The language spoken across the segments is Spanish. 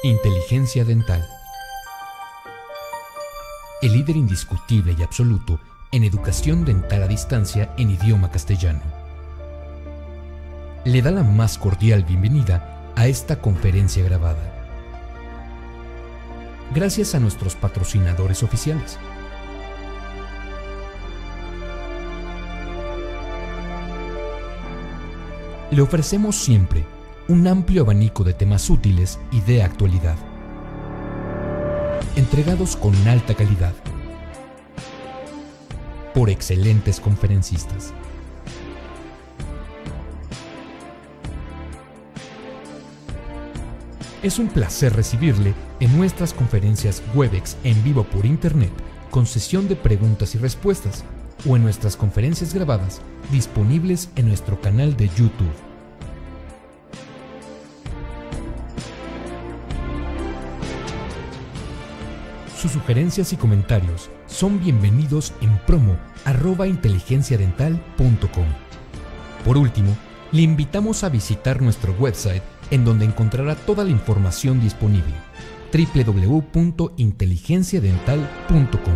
Inteligencia dental. El líder indiscutible y absoluto en educación dental a distancia en idioma castellano. Le da la más cordial bienvenida a esta conferencia grabada. Gracias a nuestros patrocinadores oficiales. Le ofrecemos siempre un amplio abanico de temas útiles y de actualidad, entregados con alta calidad, por excelentes conferencistas. Es un placer recibirle en nuestras conferencias Webex en vivo por Internet, con sesión de preguntas y respuestas, o en nuestras conferencias grabadas disponibles en nuestro canal de YouTube. Sus sugerencias y comentarios son bienvenidos en promo@inteligenciadental.com. Por último, le invitamos a visitar nuestro website, en donde encontrará toda la información disponible: www.inteligenciadental.com.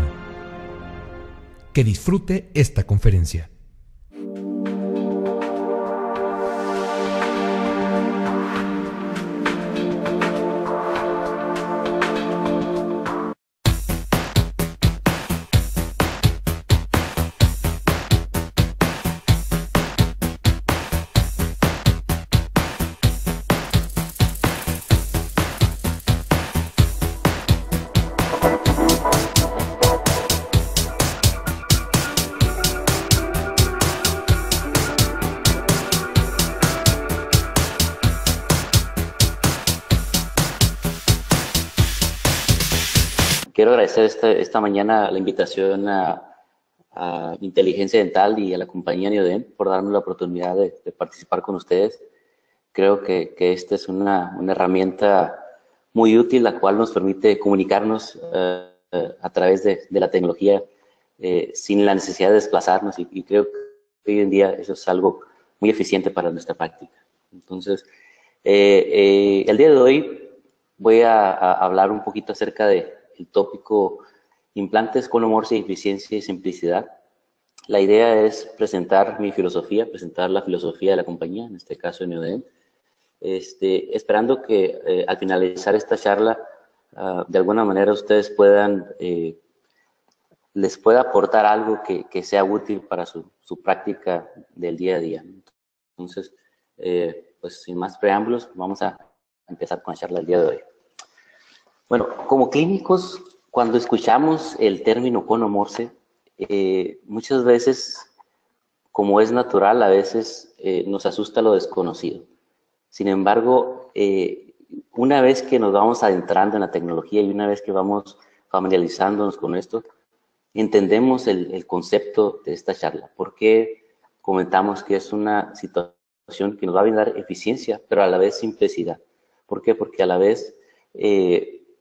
Que disfrute esta conferencia. Quiero agradecer esta mañana la invitación a Inteligencia Dental y a la compañía Neodent por darme la oportunidad de participar con ustedes. Creo que esta es una herramienta muy útil, la cual nos permite comunicarnos a través de la tecnología sin la necesidad de desplazarnos, y creo que hoy en día eso es algo muy eficiente para nuestra práctica. Entonces, el día de hoy voy a hablar un poquito acerca del tópico implantes con Cono-Morse, eficiencia y simplicidad. La idea es presentar mi filosofía, presentar la filosofía de la compañía, en este caso de Neodent, esperando que al finalizar esta charla, de alguna manera ustedes les pueda aportar algo que sea útil para su práctica del día a día. Entonces, pues sin más preámbulos, vamos a empezar con la charla del día de hoy. Bueno, como clínicos, cuando escuchamos el término Cono-Morse, muchas veces, como es natural, a veces nos asusta lo desconocido. Sin embargo, una vez que nos vamos adentrando en la tecnología y una vez que vamos familiarizándonos con esto, entendemos el concepto de esta charla. ¿Por qué comentamos que es una situación que nos va a brindar eficiencia, pero a la vez simplicidad? ¿Por qué? Porque a la vez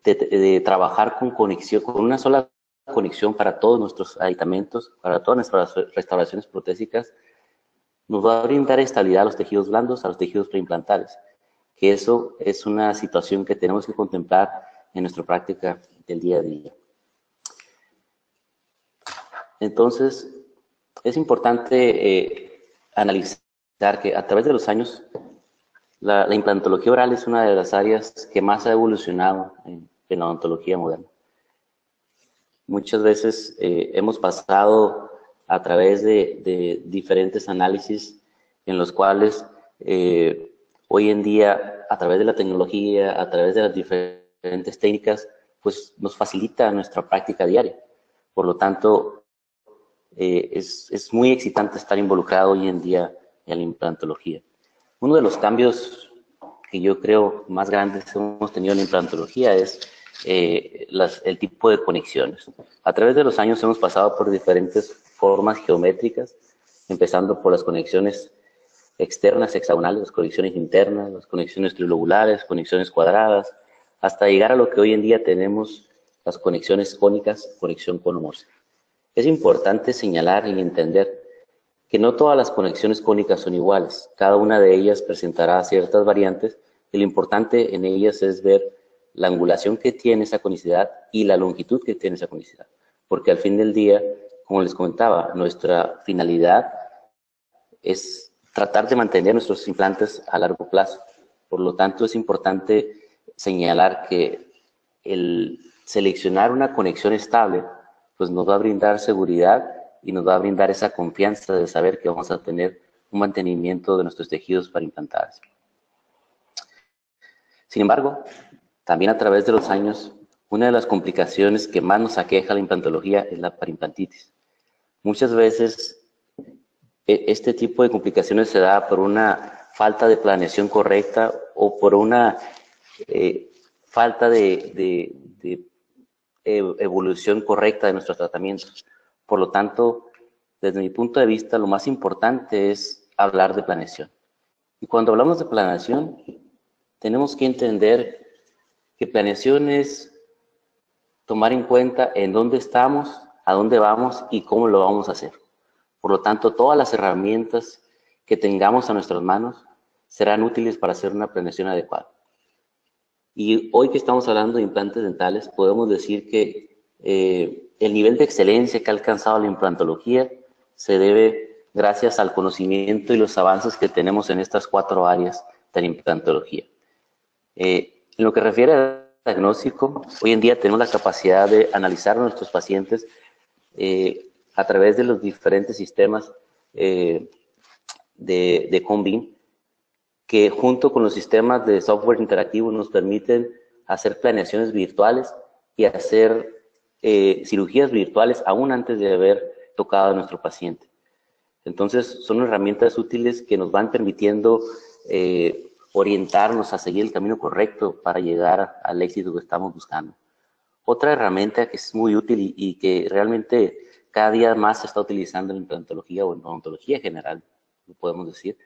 de trabajar con conexión, con una sola conexión para todos nuestros aditamentos, para todas nuestras restauraciones protésicas, nos va a brindar estabilidad a los tejidos blandos, a los tejidos preimplantales, que eso es una situación que tenemos que contemplar en nuestra práctica del día a día. Entonces, es importante analizar que a través de los años, la implantología oral es una de las áreas que más ha evolucionado en la odontología moderna. Muchas veces hemos pasado a través de diferentes análisis en los cuales hoy en día, a través de la tecnología, a través de las diferentes técnicas, pues nos facilita nuestra práctica diaria. Por lo tanto, es muy excitante estar involucrado hoy en día en la implantología. Uno de los cambios que yo creo más grandes que hemos tenido en la implantología es el tipo de conexiones. A través de los años hemos pasado por diferentes formas geométricas, empezando por las conexiones externas, hexagonales, las conexiones internas, las conexiones trilobulares, conexiones cuadradas, hasta llegar a lo que hoy en día tenemos, las conexiones cónicas, conexión Cono-Morse. Es importante señalar y entender que no todas las conexiones cónicas son iguales. Cada una de ellas presentará ciertas variantes y lo importante en ellas es ver la angulación que tiene esa conicidad y la longitud que tiene esa conicidad. Porque al fin del día, como les comentaba, nuestra finalidad es tratar de mantener nuestros implantes a largo plazo. Por lo tanto, es importante señalar que el seleccionar una conexión estable pues nos va a brindar seguridad y nos va a brindar esa confianza de saber que vamos a tener un mantenimiento de nuestros tejidos para implantarse. Sin embargo, también a través de los años, una de las complicaciones que más nos aqueja la implantología es la perimplantitis. Muchas veces este tipo de complicaciones se da por una falta de planeación correcta o por una falta de evolución correcta de nuestros tratamientos. Por lo tanto, desde mi punto de vista, lo más importante es hablar de planeación. Y cuando hablamos de planeación, tenemos que entender que planeación es tomar en cuenta en dónde estamos, a dónde vamos y cómo lo vamos a hacer. Por lo tanto, todas las herramientas que tengamos a nuestras manos serán útiles para hacer una planeación adecuada. Y hoy que estamos hablando de implantes dentales, podemos decir que el nivel de excelencia que ha alcanzado la implantología se debe gracias al conocimiento y los avances que tenemos en estas 4 áreas de la implantología. En lo que refiere al diagnóstico, hoy en día tenemos la capacidad de analizar a nuestros pacientes a través de los diferentes sistemas de Convin, que junto con los sistemas de software interactivo nos permiten hacer planeaciones virtuales y hacer cirugías virtuales aún antes de haber tocado a nuestro paciente. Entonces, son herramientas útiles que nos van permitiendo orientarnos a seguir el camino correcto para llegar al éxito que estamos buscando. Otra herramienta que es muy útil y que realmente cada día más se está utilizando en implantología o en odontología general, lo podemos decir,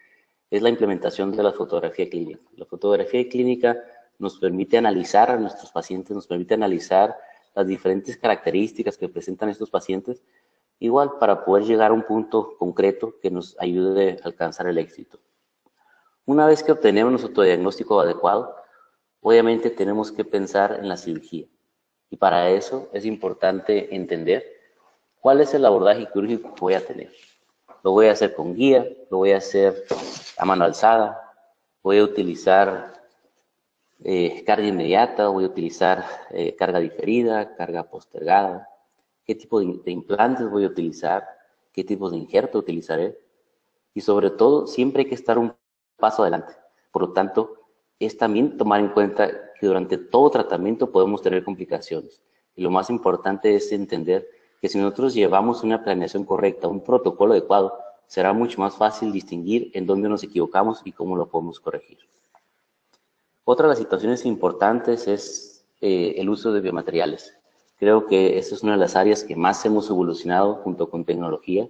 es la implementación de la fotografía clínica. La fotografía clínica nos permite analizar a nuestros pacientes, nos permite analizar las diferentes características que presentan estos pacientes, igual para poder llegar a un punto concreto que nos ayude a alcanzar el éxito. Una vez que obtenemos nuestro diagnóstico adecuado, obviamente tenemos que pensar en la cirugía. Y para eso es importante entender cuál es el abordaje quirúrgico que voy a tener. Lo voy a hacer con guía, lo voy a hacer a mano alzada, voy a utilizar carga inmediata, voy a utilizar carga diferida, carga postergada, qué tipo de implantes voy a utilizar, qué tipo de injerto utilizaré. Y sobre todo, siempre hay que estar un paso adelante. Por lo tanto, es también tomar en cuenta que durante todo tratamiento podemos tener complicaciones. Y lo más importante es entender que si nosotros llevamos una planeación correcta, un protocolo adecuado, será mucho más fácil distinguir en dónde nos equivocamos y cómo lo podemos corregir. Otra de las situaciones importantes es el uso de biomateriales. Creo que esta es una de las áreas que más hemos evolucionado junto con tecnología.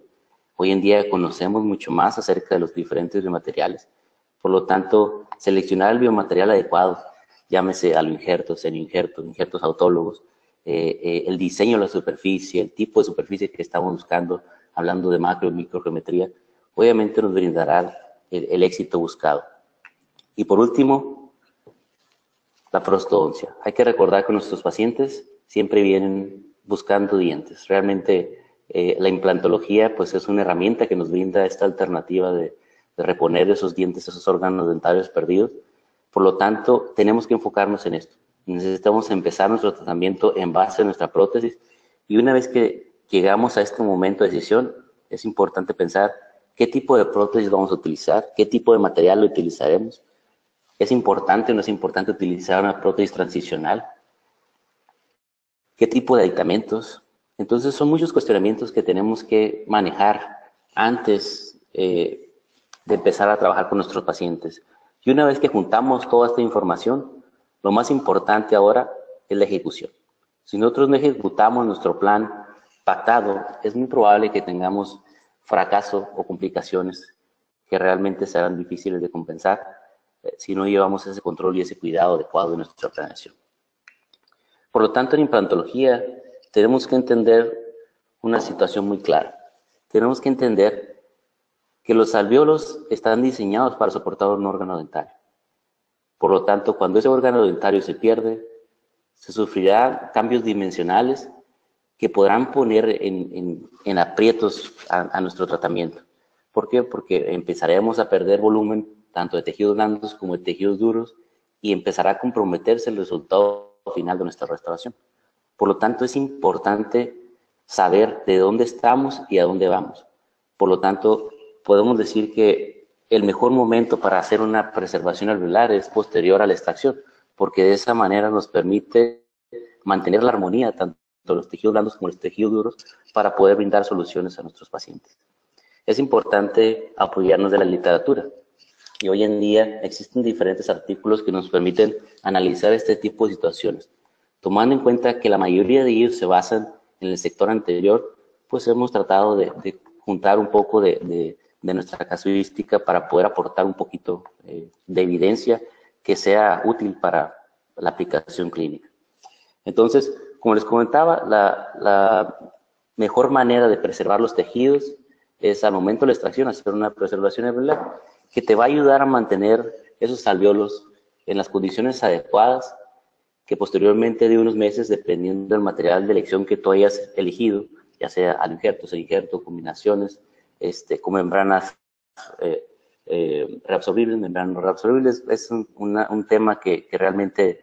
Hoy en día conocemos mucho más acerca de los diferentes biomateriales. Por lo tanto, seleccionar el biomaterial adecuado, llámese aloinjertos, senoinjertos, injertos autólogos, el diseño de la superficie, el tipo de superficie que estamos buscando, hablando de macro y microgeometría, obviamente nos brindará el éxito buscado. Y por último, la prostodoncia. Hay que recordar que nuestros pacientes siempre vienen buscando dientes. Realmente la implantología pues, es una herramienta que nos brinda esta alternativa de reponer esos dientes, esos órganos dentarios perdidos. Por lo tanto, tenemos que enfocarnos en esto. Necesitamos empezar nuestro tratamiento en base a nuestra prótesis y una vez que llegamos a este momento de decisión, es importante pensar qué tipo de prótesis vamos a utilizar, qué tipo de material lo utilizaremos. ¿Es importante o no es importante utilizar una prótesis transicional? ¿Qué tipo de aditamentos? Entonces son muchos cuestionamientos que tenemos que manejar antes de empezar a trabajar con nuestros pacientes. Y una vez que juntamos toda esta información, lo más importante ahora es la ejecución. Si nosotros no ejecutamos nuestro plan pactado, es muy probable que tengamos fracaso o complicaciones que realmente serán difíciles de compensar si no llevamos ese control y ese cuidado adecuado de nuestra planeación. Por lo tanto, en implantología tenemos que entender una situación muy clara. Tenemos que entender que los alvéolos están diseñados para soportar un órgano dentario. Por lo tanto, cuando ese órgano dentario se pierde, se sufrirán cambios dimensionales que podrán poner en aprietos a nuestro tratamiento. ¿Por qué? Porque empezaremos a perder volumen tanto de tejidos blandos como de tejidos duros y empezará a comprometerse el resultado final de nuestra restauración. Por lo tanto, es importante saber de dónde estamos y a dónde vamos. Por lo tanto, podemos decir que el mejor momento para hacer una preservación alveolar es posterior a la extracción, porque de esa manera nos permite mantener la armonía tanto de los tejidos blandos como los tejidos duros para poder brindar soluciones a nuestros pacientes. Es importante apoyarnos de la literatura y hoy en día existen diferentes artículos que nos permiten analizar este tipo de situaciones. Tomando en cuenta que la mayoría de ellos se basan en el sector anterior, pues hemos tratado de juntar un poco de nuestra casuística para poder aportar un poquito de evidencia que sea útil para la aplicación clínica. Entonces, como les comentaba, la mejor manera de preservar los tejidos es al momento de la extracción hacer una preservación alveolar que te va a ayudar a mantener esos alvéolos en las condiciones adecuadas, que posteriormente de unos meses, dependiendo del material de elección que tú hayas elegido, ya sea aloinjerto, serinjerto, combinaciones, con membranas reabsorbibles, membranas no reabsorbibles, es un tema que realmente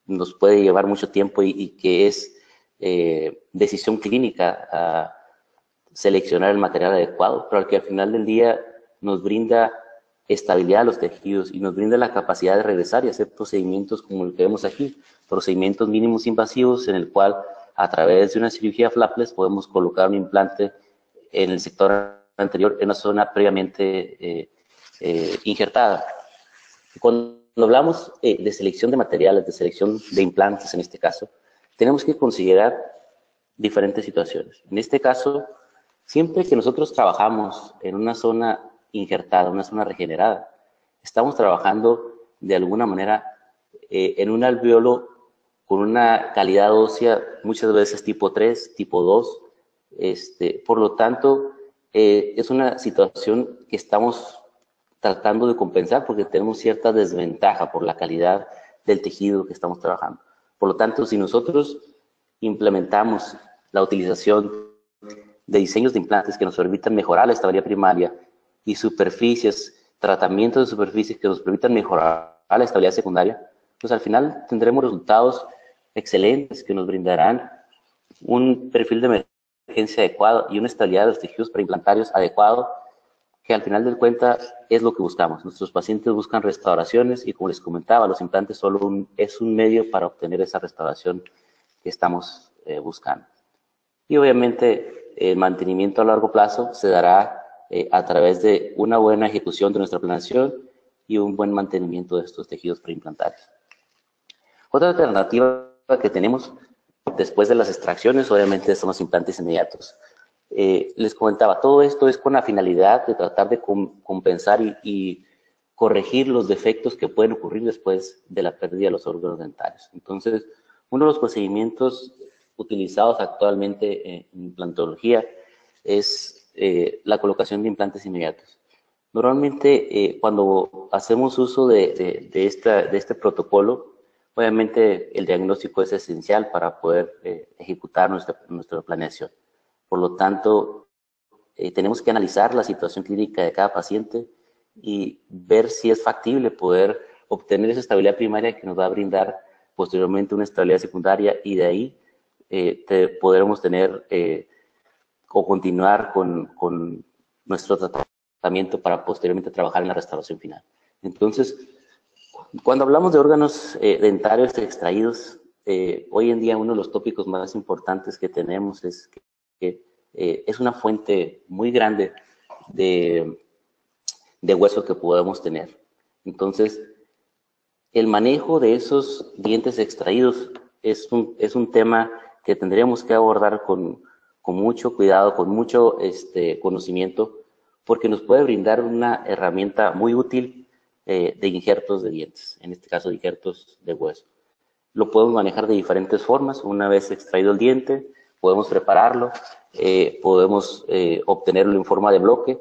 nos puede llevar mucho tiempo y que es decisión clínica a seleccionar el material adecuado, pero que al final del día nos brinda estabilidad a los tejidos y nos brinda la capacidad de regresar y hacer procedimientos como el que vemos aquí, procedimientos mínimos invasivos en el cual a través de una cirugía flapless podemos colocar un implante en el sector anterior, en una zona previamente injertada. Cuando hablamos de selección de materiales, de selección de implantes en este caso, tenemos que considerar diferentes situaciones. En este caso, siempre que nosotros trabajamos en una zona injertada, una zona regenerada, estamos trabajando de alguna manera en un alveolo con una calidad ósea muchas veces tipo 3, tipo 2. Por lo tanto, es una situación que estamos tratando de compensar porque tenemos cierta desventaja por la calidad del tejido que estamos trabajando. Por lo tanto, si nosotros implementamos la utilización de diseños de implantes que nos permitan mejorar la estabilidad primaria y superficies, tratamientos de superficies que nos permitan mejorar la estabilidad secundaria, pues al final tendremos resultados excelentes que nos brindarán un perfil de emergencia adecuado y una estabilidad de los tejidos preimplantarios adecuado, que al final de cuentas es lo que buscamos. Nuestros pacientes buscan restauraciones y, como les comentaba, los implantes solo es un medio para obtener esa restauración que estamos buscando. Y obviamente el mantenimiento a largo plazo se dará a través de una buena ejecución de nuestra planeación y un buen mantenimiento de estos tejidos preimplantarios. Otra alternativa que tenemos después de las extracciones, obviamente, son los implantes inmediatos. Les comentaba, todo esto es con la finalidad de tratar de compensar y corregir los defectos que pueden ocurrir después de la pérdida de los órganos dentarios. Entonces, uno de los procedimientos utilizados actualmente en implantología es la colocación de implantes inmediatos. Normalmente, cuando hacemos uso de este protocolo, obviamente el diagnóstico es esencial para poder ejecutar nuestra planeación. Por lo tanto, tenemos que analizar la situación clínica de cada paciente y ver si es factible poder obtener esa estabilidad primaria que nos va a brindar posteriormente una estabilidad secundaria, y de ahí podremos tener o continuar con nuestro tratamiento para posteriormente trabajar en la restauración final. Entonces, cuando hablamos de órganos dentarios extraídos, hoy en día uno de los tópicos más importantes que tenemos es que es una fuente muy grande de huesos que podemos tener. Entonces, el manejo de esos dientes extraídos es un tema que tendríamos que abordar con mucho cuidado, con mucho conocimiento, porque nos puede brindar una herramienta muy útil de injertos de dientes, en este caso de injertos de hueso. Lo podemos manejar de diferentes formas. Una vez extraído el diente, podemos prepararlo, podemos obtenerlo en forma de bloque,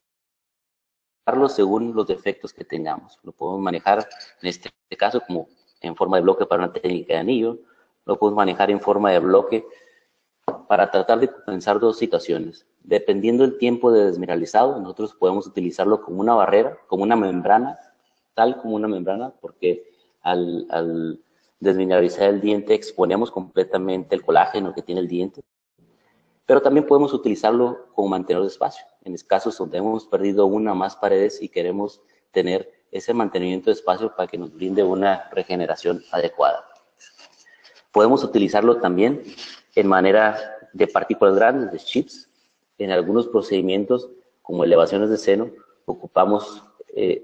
según los defectos que tengamos. Lo podemos manejar en este caso como en forma de bloque para una técnica de anillo, lo podemos manejar en forma de bloque para tratar de compensar dos situaciones. Dependiendo del tiempo de desmineralizado, nosotros podemos utilizarlo como una barrera, como una membrana, tal como una membrana, porque al desmineralizar el diente exponemos completamente el colágeno que tiene el diente, pero también podemos utilizarlo como mantenedor de espacio. En casos donde hemos perdido una o más paredes y queremos tener ese mantenimiento de espacio para que nos brinde una regeneración adecuada. Podemos utilizarlo también en manera de partículas grandes, de chips. En algunos procedimientos, como elevaciones de seno, ocupamos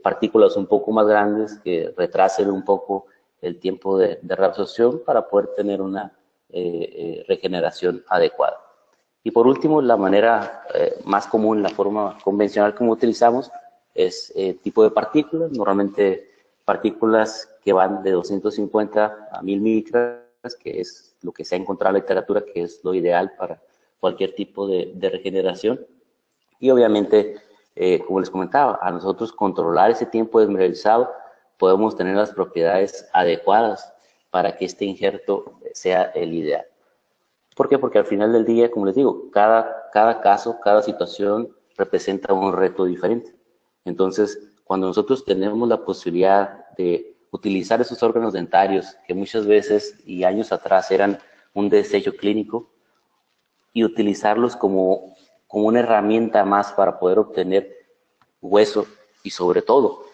partículas un poco más grandes que retrasen un poco el tiempo de reabsorción para poder tener una regeneración adecuada. Y por último, la manera más común, la forma convencional como utilizamos es tipo de partículas, normalmente partículas que van de 250 a 1000 micras, que es lo que se ha encontrado en la literatura, que es lo ideal para cualquier tipo de regeneración. Y obviamente, como les comentaba, a nosotros controlar ese tiempo desmineralizado, podemos tener las propiedades adecuadas para que este injerto sea el ideal. ¿Por qué? Porque al final del día, como les digo, cada caso, cada situación representa un reto diferente. Entonces, cuando nosotros tenemos la posibilidad de utilizar esos órganos dentarios que muchas veces y años atrás eran un desecho clínico, y utilizarlos como una herramienta más para poder obtener hueso y sobre todo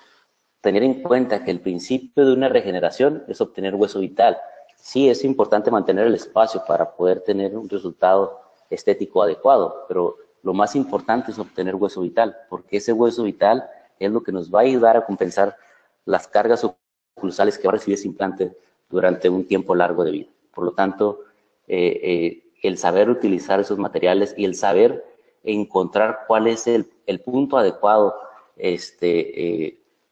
tener en cuenta que el principio de una regeneración es obtener hueso vital. Sí, es importante mantener el espacio para poder tener un resultado estético adecuado, pero lo más importante es obtener hueso vital, porque ese hueso vital es lo que nos va a ayudar a compensar las cargas oclusales que va a recibir ese implante durante un tiempo largo de vida. Por lo tanto, el saber utilizar esos materiales y el saber encontrar cuál es el punto adecuado,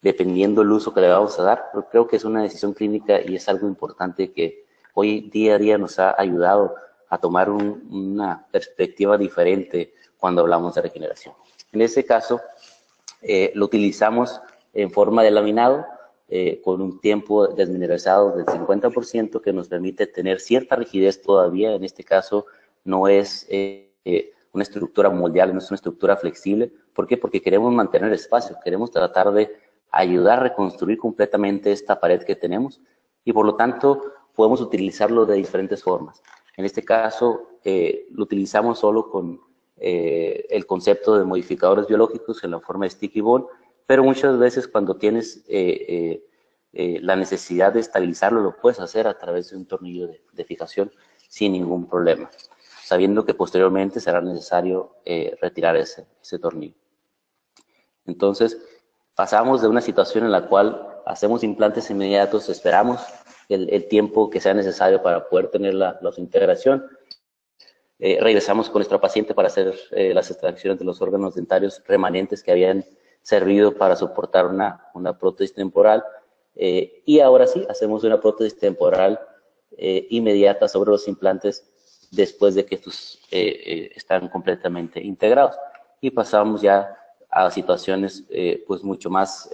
dependiendo del uso que le vamos a dar, pero creo que es una decisión clínica y es algo importante que hoy día a día nos ha ayudado a tomar una perspectiva diferente cuando hablamos de regeneración. En este caso, lo utilizamos en forma de laminado, con un tiempo desmineralizado del 50% que nos permite tener cierta rigidez todavía. En este caso no es una estructura moldeable, no es una estructura flexible. ¿Por qué? Porque queremos mantener espacio, queremos tratar de ayudar a reconstruir completamente esta pared que tenemos y por lo tanto podemos utilizarlo de diferentes formas. En este caso lo utilizamos solo con el concepto de modificadores biológicos en la forma de sticky bond, pero muchas veces cuando tienes la necesidad de estabilizarlo, lo puedes hacer a través de un tornillo de fijación sin ningún problema, sabiendo que posteriormente será necesario retirar ese tornillo. Entonces, pasamos de una situación en la cual hacemos implantes inmediatos, esperamos el tiempo que sea necesario para poder tener la integración, regresamos con nuestro paciente para hacer las extracciones de los órganos dentarios remanentes que habían servido para soportar una prótesis temporal, y ahora sí, hacemos una prótesis temporal inmediata sobre los implantes después de que estos están completamente integrados. Y pasamos ya a situaciones pues mucho más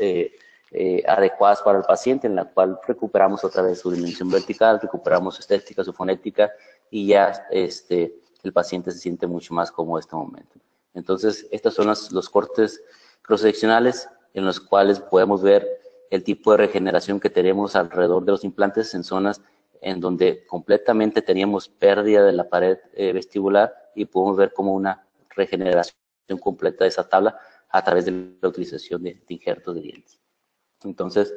adecuadas para el paciente, en la cual recuperamos otra vez su dimensión vertical, recuperamos su estética, su fonética, y ya el paciente se siente mucho más cómodo en este momento. Entonces, estos son los cortes cross-seccionales en los cuales podemos ver el tipo de regeneración que tenemos alrededor de los implantes en zonas en donde completamente teníamos pérdida de la pared vestibular, y podemos ver como una regeneración completa de esa tabla a través de la utilización de injertos de dientes. Entonces,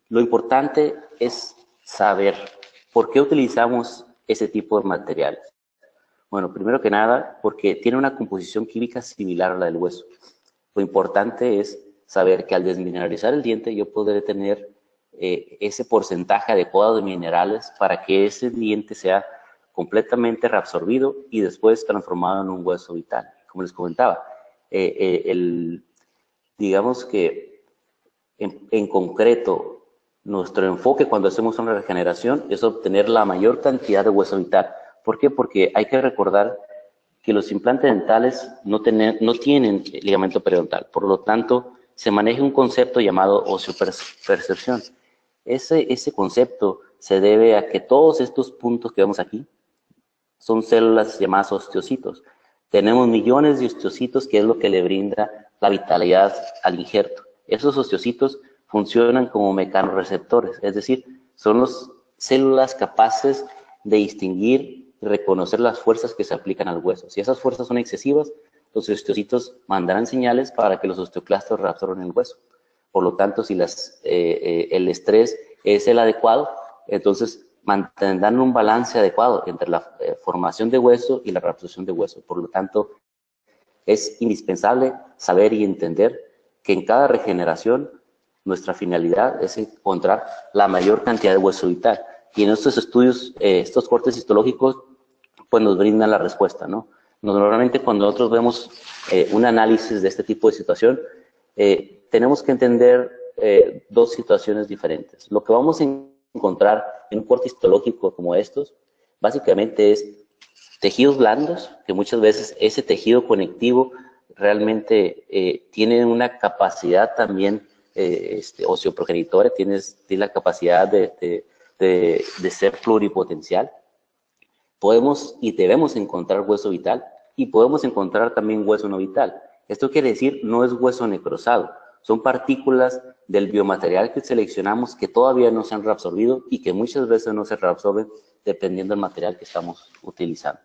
lo importante es saber por qué utilizamos ese tipo de materiales. Bueno, primero que nada, porque tiene una composición química similar a la del hueso. Lo importante es saber que al desmineralizar el diente yo podré tener ese porcentaje adecuado de minerales para que ese diente sea completamente reabsorbido y después transformado en un hueso vital. Como les comentaba, digamos que en concreto nuestro enfoque cuando hacemos una regeneración es obtener la mayor cantidad de hueso vital. ¿Por qué? Porque hay que recordar que los implantes dentales no tienen ligamento periodontal, por lo tanto se maneja un concepto llamado ociopercepción. Ese concepto se debe a que todos estos puntos que vemos aquí son células llamadas osteocitos. Tenemos millones de osteocitos, que es lo que le brinda la vitalidad al injerto. Esos osteocitos funcionan como mecanorreceptores, es decir, son las células capaces de distinguir y reconocer las fuerzas que se aplican al hueso. Si esas fuerzas son excesivas, los osteocitos mandarán señales para que los osteoclastos reabsorban el hueso. Por lo tanto, si el estrés es el adecuado, entonces mantendrán un balance adecuado entre la formación de hueso y la reabsorción de hueso. Por lo tanto, es indispensable saber y entender que en cada regeneración nuestra finalidad es encontrar la mayor cantidad de hueso vital. Y en estos estudios, estos cortes histológicos, pues nos brindan la respuesta, ¿no? Normalmente cuando nosotros vemos un análisis de este tipo de situación, tenemos que entender dos situaciones diferentes. Lo que vamos a encontrar en un corte histológico como estos, básicamente es tejidos blandos, que muchas veces ese tejido conectivo realmente tiene una capacidad también osteoprogenitora, tiene la capacidad de ser pluripotencial. Podemos y debemos encontrar hueso vital y podemos encontrar también hueso no vital. Esto quiere decir, no es hueso necrosado, son partículas del biomaterial que seleccionamos que todavía no se han reabsorbido y que muchas veces no se reabsorben dependiendo del material que estamos utilizando.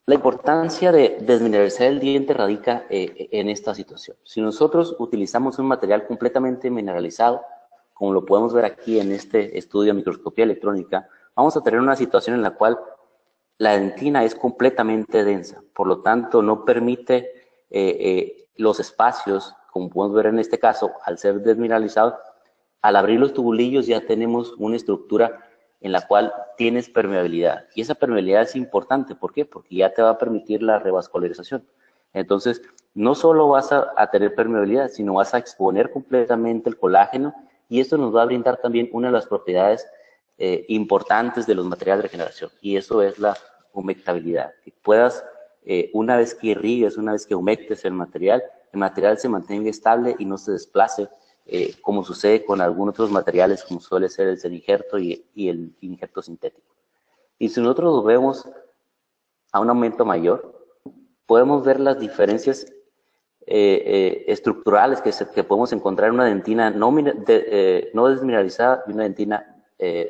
La importancia de desmineralizar el diente radica en esta situación. Si nosotros utilizamos un material completamente mineralizado, como lo podemos ver aquí en este estudio de microscopía electrónica, vamos a tener una situación en la cual la dentina es completamente densa, por lo tanto no permite los espacios, como podemos ver en este caso, al ser desmineralizado, al abrir los tubulillos ya tenemos una estructura en la cual tienes permeabilidad. Y esa permeabilidad es importante, ¿por qué? Porque ya te va a permitir la revascularización. Entonces, no solo vas a tener permeabilidad, sino vas a exponer completamente el colágeno y esto nos va a brindar también una de las propiedades importantes de los materiales de regeneración, y eso es la humectabilidad. Que puedas, una vez que irrigues, una vez que humectes el material se mantenga estable y no se desplace, como sucede con algunos otros materiales, como suele ser el serinjerto y el injerto sintético. Y si nosotros lo vemos a un aumento mayor, podemos ver las diferencias estructurales que podemos encontrar en una dentina no desmineralizada y una dentina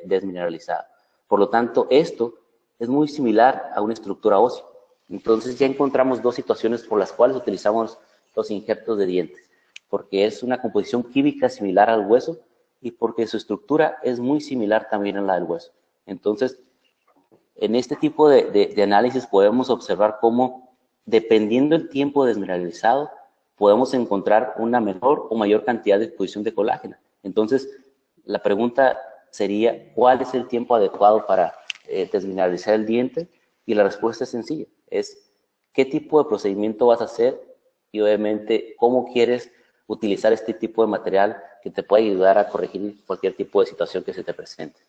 desmineralizada. Por lo tanto, esto es muy similar a una estructura ósea. Entonces ya encontramos dos situaciones por las cuales utilizamos los injertos de dientes, porque es una composición química similar al hueso y porque su estructura es muy similar también a la del hueso. Entonces, en este tipo de análisis podemos observar cómo, dependiendo del tiempo desmineralizado, podemos encontrar una menor o mayor cantidad de exposición de colágeno. Entonces, la pregunta sería, ¿cuál es el tiempo adecuado para desmineralizar el diente? Y la respuesta es sencilla, es qué tipo de procedimiento vas a hacer y obviamente cómo quieres utilizar este tipo de material que te puede ayudar a corregir cualquier tipo de situación que se te presente.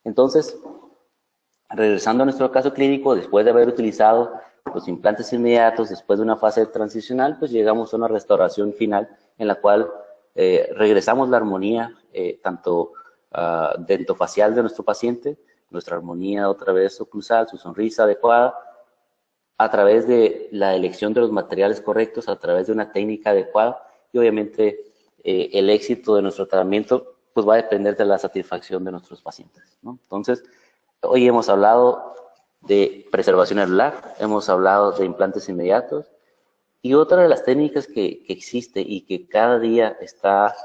Entonces, regresando a nuestro caso clínico, después de haber utilizado los implantes inmediatos, después de una fase transicional, pues llegamos a una restauración final en la cual regresamos la armonía, tanto dentofacial de nuestro paciente, nuestra armonía otra vez oclusal, su sonrisa adecuada, a través de la elección de los materiales correctos, a través de una técnica adecuada y obviamente el éxito de nuestro tratamiento pues va a depender de la satisfacción de nuestros pacientes, ¿no? Entonces, hoy hemos hablado de preservación anular, hemos hablado de implantes inmediatos y otra de las técnicas que existe y que cada día está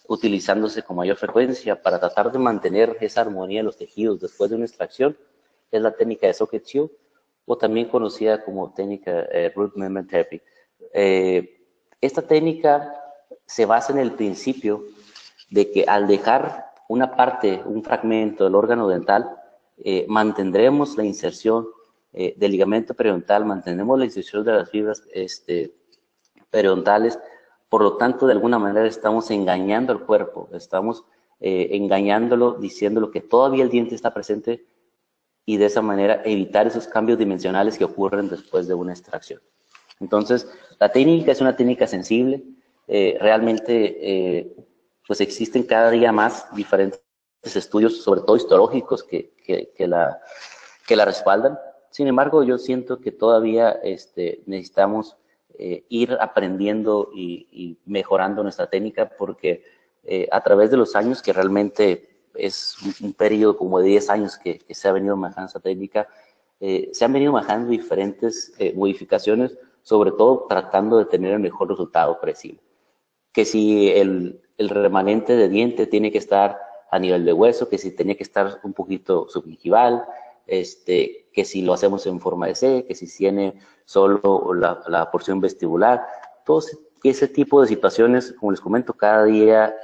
utilizándose con mayor frecuencia para tratar de mantener esa armonía de los tejidos después de una extracción es la técnica de socket shield, o también conocida como técnica Root Movement Therapy. Esta técnica se basa en el principio de que al dejar una parte, un fragmento del órgano dental, mantendremos la inserción del ligamento periodontal, mantenemos la inserción de las fibras periodontales, por lo tanto, de alguna manera estamos engañando al cuerpo, estamos engañándolo, diciéndolo que todavía el diente está presente, y de esa manera evitar esos cambios dimensionales que ocurren después de una extracción. Entonces, la técnica es una técnica sensible, realmente pues existen cada día más diferentes estudios, sobre todo histológicos, que la respaldan. Sin embargo, yo siento que todavía necesitamos ir aprendiendo y mejorando nuestra técnica, porque a través de los años, que realmente es un periodo como de 10 años que se ha venido manejando esta técnica, se han venido manejando diferentes modificaciones, sobre todo tratando de tener el mejor resultado predecible. Que si el remanente de diente tiene que estar a nivel de hueso, que si tenía que estar un poquito subgingival, que si lo hacemos en forma de C, que si tiene solo la porción vestibular, todo ese tipo de situaciones, como les comento, cada día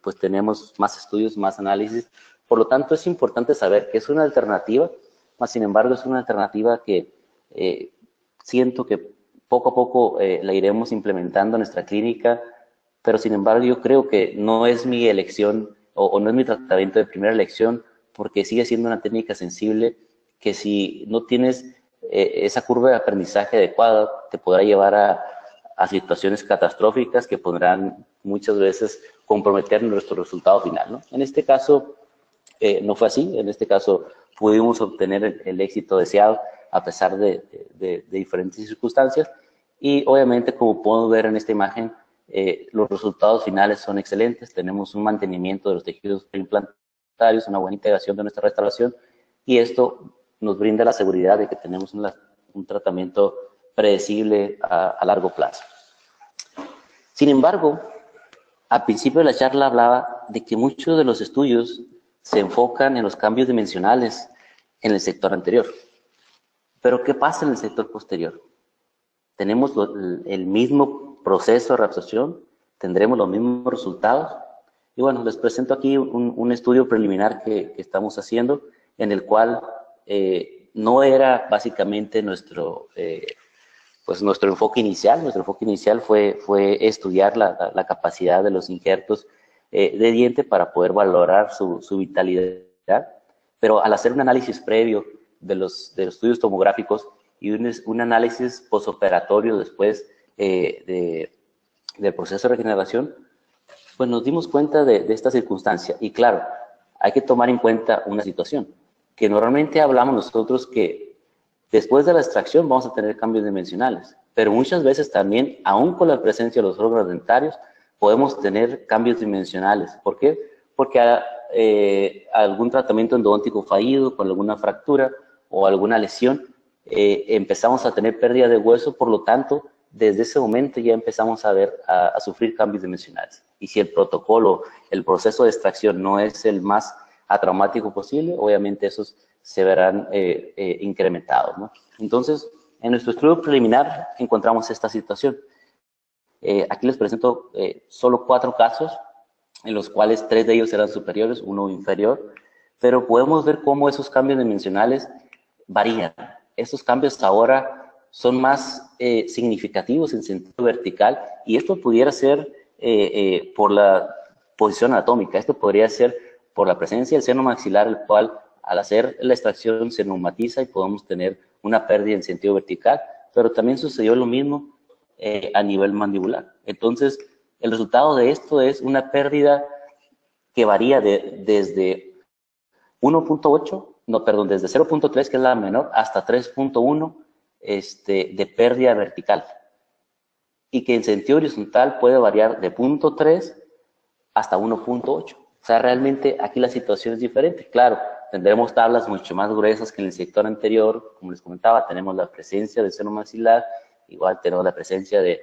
pues tenemos más estudios, más análisis. Por lo tanto, es importante saber que es una alternativa, mas sin embargo es una alternativa que siento que poco a poco la iremos implementando en nuestra clínica, pero sin embargo yo creo que no es mi elección o no es mi tratamiento de primera elección, porque sigue siendo una técnica sensible que si no tienes esa curva de aprendizaje adecuada, te podrá llevar a situaciones catastróficas que podrán muchas veces comprometer nuestro resultado final, ¿no? En este caso no fue así, en este caso pudimos obtener el éxito deseado a pesar de diferentes circunstancias, y obviamente, como podemos ver en esta imagen, los resultados finales son excelentes. Tenemos un mantenimiento de los tejidos implantarios, una buena integración de nuestra restauración, y esto nos brinda la seguridad de que tenemos un tratamiento predecible a largo plazo. Sin embargo, al principio de la charla hablaba de que muchos de los estudios se enfocan en los cambios dimensionales en el sector anterior. Pero ¿qué pasa en el sector posterior? Tenemos el mismo proceso de reabsorción, tendremos los mismos resultados. Y bueno, les presento aquí un estudio preliminar que estamos haciendo, en el cual no era básicamente nuestro enfoque inicial. Nuestro enfoque inicial fue estudiar la capacidad de los injertos de diente para poder valorar su vitalidad. Pero al hacer un análisis previo de los estudios tomográficos y un análisis posoperatorio después del proceso de regeneración, pues nos dimos cuenta de esta circunstancia. Y claro, hay que tomar en cuenta una situación, que normalmente hablamos nosotros que después de la extracción vamos a tener cambios dimensionales, pero muchas veces también, aún con la presencia de los órganos dentarios, podemos tener cambios dimensionales. ¿Por qué? Porque algún tratamiento endodóntico fallido, con alguna fractura o alguna lesión, empezamos a tener pérdida de hueso. Por lo tanto, desde ese momento ya empezamos a sufrir cambios dimensionales. Y si el protocolo, el proceso de extracción no es el más atraumático posible, obviamente esos se verán incrementados, ¿no? Entonces, en nuestro estudio preliminar encontramos esta situación. Aquí les presento solo 4 casos, en los cuales 3 de ellos eran superiores, 1 inferior, pero podemos ver cómo esos cambios dimensionales varían. Estos cambios ahora son más significativos en sentido vertical, y esto pudiera ser por la posición anatómica. Esto podría ser por la presencia del seno maxilar, el cual al hacer la extracción se neumatiza y podemos tener una pérdida en sentido vertical, pero también sucedió lo mismo a nivel mandibular. Entonces, el resultado de esto es una pérdida que varía desde 0.3, que es la menor, hasta 3.1 de pérdida vertical, y que en sentido horizontal puede variar de 0.3 hasta 1.8. O sea, realmente aquí la situación es diferente. Claro, tendremos tablas mucho más gruesas que en el sector anterior. Como les comentaba, tenemos la presencia del seno maxilar, igual tenemos la presencia del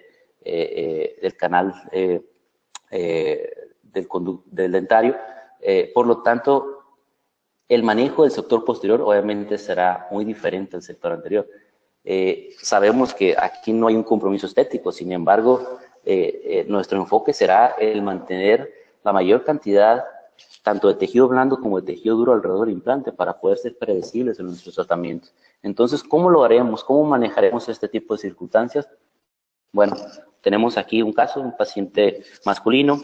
canal del dentario. Por lo tanto, el manejo del sector posterior obviamente será muy diferente al sector anterior. Sabemos que aquí no hay un compromiso estético, sin embargo, nuestro enfoque será el mantener la mayor cantidad tanto de tejido blando como de tejido duro alrededor del implante para poder ser predecibles en nuestros tratamientos. Entonces, ¿cómo lo haremos? ¿Cómo manejaremos este tipo de circunstancias? Bueno, tenemos aquí un caso, un paciente masculino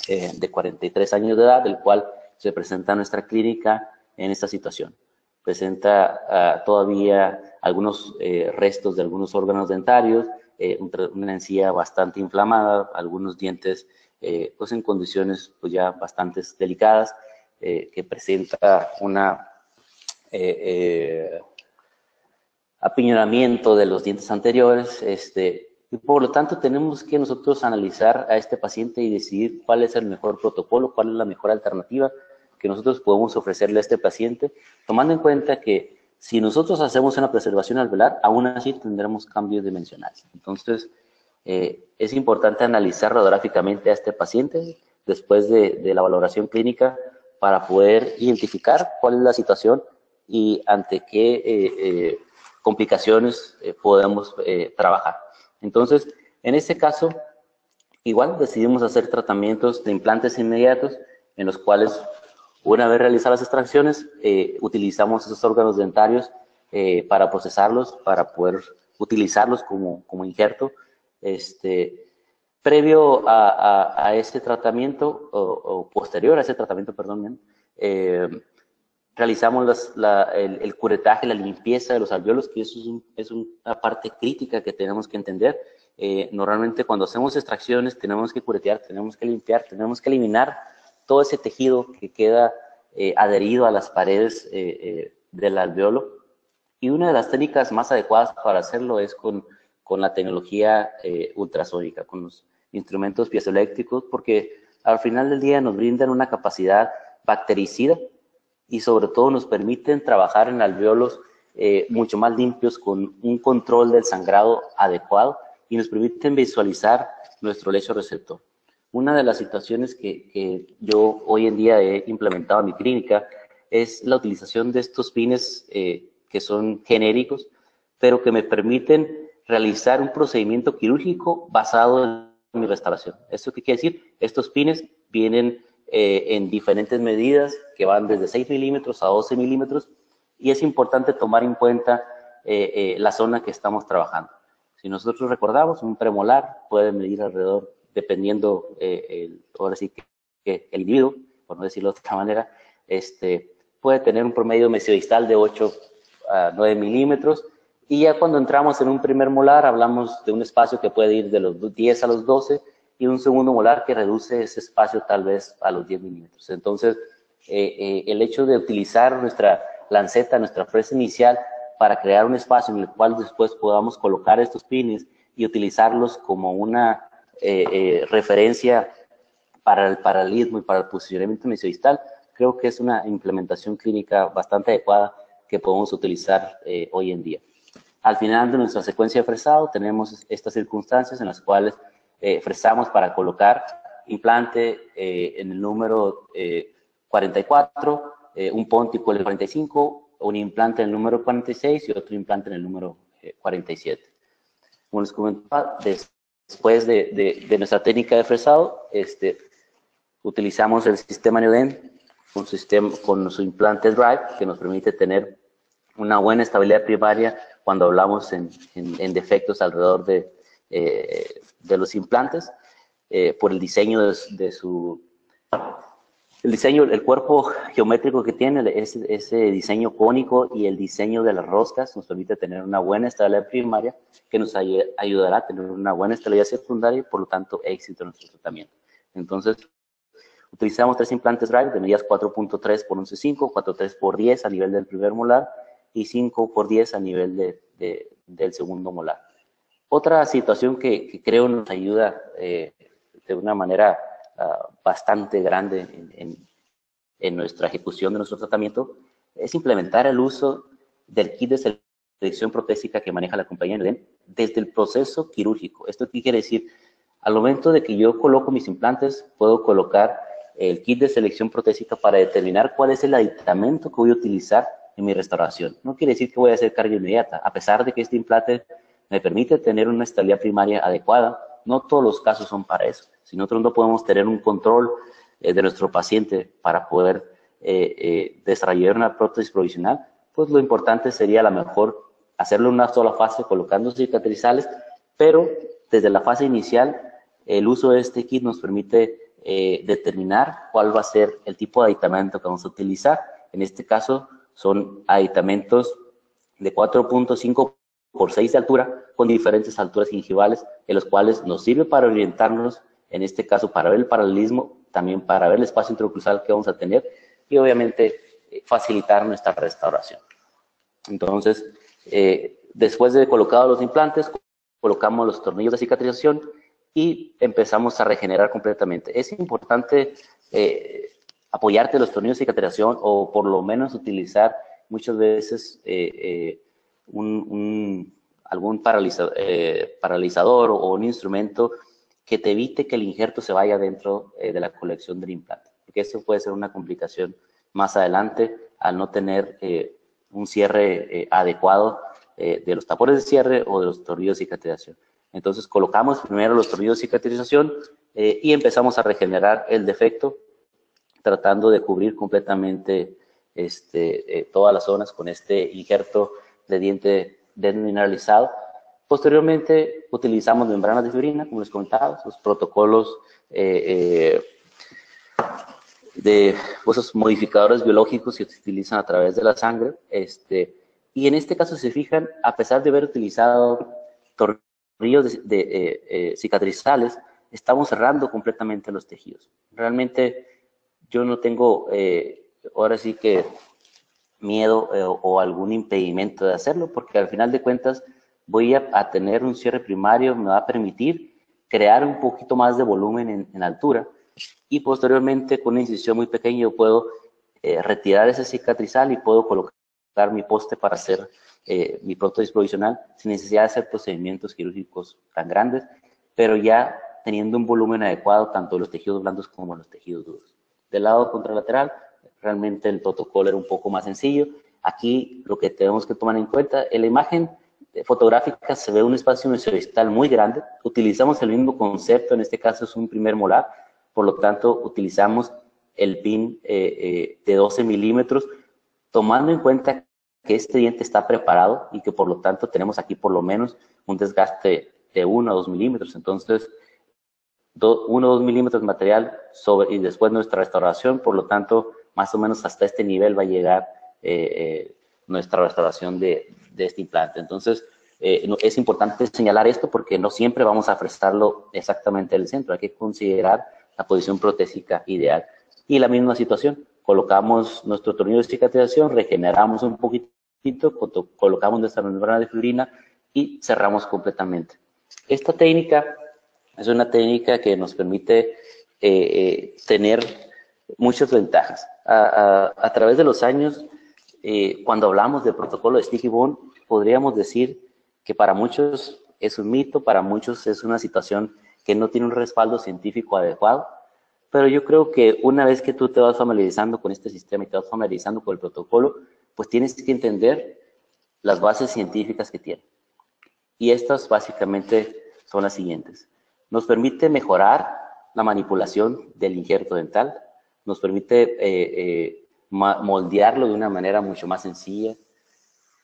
de 43 años de edad, el cual se presenta a nuestra clínica en esta situación. Presenta todavía algunos restos de algunos órganos dentarios, una encía bastante inflamada, algunos dientes pues en condiciones pues ya bastante delicadas, que presenta una apiñonamiento de los dientes anteriores, y por lo tanto tenemos que nosotros analizar a este paciente y decidir cuál es el mejor protocolo, cuál es la mejor alternativa que nosotros podemos ofrecerle a este paciente, tomando en cuenta que si nosotros hacemos una preservación alveolar, aún así tendremos cambios dimensionales. Entonces, es importante analizar radiográficamente a este paciente después de la valoración clínica para poder identificar cuál es la situación y ante qué complicaciones podemos trabajar. Entonces, en este caso, igual decidimos hacer tratamientos de implantes inmediatos en los cuales, una vez realizadas las extracciones, utilizamos esos órganos dentarios para procesarlos, para poder utilizarlos como injerto. Previo a ese tratamiento, o posterior a ese tratamiento, perdón, realizamos el curetaje, la limpieza de los alvéolos, que eso es una parte crítica que tenemos que entender. Normalmente cuando hacemos extracciones tenemos que curetear, tenemos que limpiar, tenemos que eliminar todo ese tejido que queda adherido a las paredes del alvéolo. Y una de las técnicas más adecuadas para hacerlo es con la tecnología ultrasónica, con los instrumentos piezoeléctricos, porque al final del día nos brindan una capacidad bactericida y sobre todo nos permiten trabajar en alvéolos mucho más limpios, con un control del sangrado adecuado, y nos permiten visualizar nuestro lecho receptor. Una de las situaciones que yo hoy en día he implementado en mi clínica es la utilización de estos pines que son genéricos, pero que me permiten realizar un procedimiento quirúrgico basado en mi restauración. ¿Esto qué quiere decir? Estos pines vienen en diferentes medidas que van desde 6 milímetros a 12 milímetros, y es importante tomar en cuenta la zona que estamos trabajando. Si nosotros recordamos, un premolar puede medir alrededor, dependiendo ahora sí que el individuo, por no decirlo de otra manera, puede tener un promedio mesiodistal de 8 a 9 milímetros, y ya cuando entramos en un primer molar hablamos de un espacio que puede ir de los 10 a los 12, y un segundo molar que reduce ese espacio tal vez a los 10 milímetros. Entonces, el hecho de utilizar nuestra lanceta, nuestra fresa inicial, para crear un espacio en el cual después podamos colocar estos pines y utilizarlos como una referencia para el paralelismo y para el posicionamiento mesiodistal, creo que es una implementación clínica bastante adecuada que podemos utilizar hoy en día. Al final de nuestra secuencia de fresado tenemos estas circunstancias en las cuales fresamos para colocar implante en el número 44, un póntico en el 45, un implante en el número 46 y otro implante en el número 47. Como les comentaba, después de nuestra técnica de fresado, utilizamos el sistema Neoden con su implante Drive, que nos permite tener una buena estabilidad primaria cuando hablamos en defectos alrededor de los implantes, por el diseño el cuerpo geométrico que tiene, ese diseño cónico, y el diseño de las roscas nos permite tener una buena estabilidad primaria que nos ayudará a tener una buena estabilidad secundaria y por lo tanto éxito en nuestro tratamiento. Entonces, utilizamos 3 implantes Drive de medidas 4.3 por 11.5, 4.3 por 10 a nivel del primer molar y 5 por 10 a nivel del segundo molar. Otra situación que creo nos ayuda de una manera bastante grande en nuestra ejecución de nuestro tratamiento es implementar el uso del kit de selección protésica que maneja la compañía Neoden desde el proceso quirúrgico. ¿Esto qué quiere decir? Al momento de que yo coloco mis implantes, puedo colocar el kit de selección protésica para determinar cuál es el aditamento que voy a utilizar en mi restauración. No quiere decir que voy a hacer carga inmediata, a pesar de que este implante me permite tener una estabilidad primaria adecuada. No todos los casos son para eso. Si nosotros no podemos tener un control de nuestro paciente para poder desarrollar una prótesis provisional, pues lo importante sería a lo mejor hacerlo en una sola fase colocando cicatrizales, pero desde la fase inicial el uso de este kit nos permite determinar cuál va a ser el tipo de aditamento que vamos a utilizar. En este caso son aditamentos de 4.5 por 6 de altura, con diferentes alturas gingivales, en los cuales nos sirve para orientarnos en este caso para ver el paralelismo, también para ver el espacio interoclusal que vamos a tener y obviamente facilitar nuestra restauración. Entonces, después de colocados los implantes, colocamos los tornillos de cicatrización y empezamos a regenerar completamente. Es importante apoyarte en los tornillos de cicatrización o por lo menos utilizar muchas veces algún paralizador o un instrumento que te evite que el injerto se vaya dentro de la colección del implante, porque eso puede ser una complicación más adelante al no tener un cierre adecuado de los tapones de cierre o de los tornillos de cicatrización. Entonces colocamos primero los tornillos de cicatrización y empezamos a regenerar el defecto, tratando de cubrir completamente todas las zonas con este injerto de diente desmineralizado. Posteriormente utilizamos membranas de fibrina, como les comentaba, los protocolos de esos modificadores biológicos que se utilizan a través de la sangre. Y en este caso, si se fijan, a pesar de haber utilizado tornillos cicatrizales, estamos cerrando completamente los tejidos. Realmente yo no tengo ahora sí que miedo o algún impedimento de hacerlo, porque al final de cuentas voy a tener un cierre primario, me va a permitir crear un poquito más de volumen en altura y posteriormente con una incisión muy pequeña yo puedo retirar ese cicatrizal y puedo colocar mi poste para hacer mi prótesis provisional sin necesidad de hacer procedimientos quirúrgicos tan grandes, pero ya teniendo un volumen adecuado tanto de los tejidos blandos como de los tejidos duros. Del lado contralateral, realmente el protocolo era un poco más sencillo. Aquí lo que tenemos que tomar en cuenta, en la imagen fotográfica se ve un espacio mesocostal muy grande. Utilizamos el mismo concepto, en este caso es un primer molar, por lo tanto utilizamos el pin de 12 milímetros, tomando en cuenta que este diente está preparado y que por lo tanto tenemos aquí por lo menos un desgaste de 1 a 2 milímetros. Entonces, 1 o 2 milímetros de material y después nuestra restauración, por lo tanto, más o menos hasta este nivel va a llegar nuestra restauración de este implante. Entonces, es importante señalar esto porque no siempre vamos a fresarlo exactamente en el centro, hay que considerar la posición protésica ideal. Y la misma situación, colocamos nuestro tornillo de cicatrización, regeneramos un poquitito, colocamos nuestra membrana de fibrina y cerramos completamente. Esta técnica es una técnica que nos permite tener muchas ventajas. A través de los años, cuando hablamos del protocolo de Sticky Bone, podríamos decir que para muchos es un mito, para muchos es una situación que no tiene un respaldo científico adecuado, pero yo creo que una vez que tú te vas familiarizando con este sistema y te vas familiarizando con el protocolo, pues tienes que entender las bases científicas que tiene. Y estas básicamente son las siguientes. Nos permite mejorar la manipulación del injerto dental, nos permite moldearlo de una manera mucho más sencilla.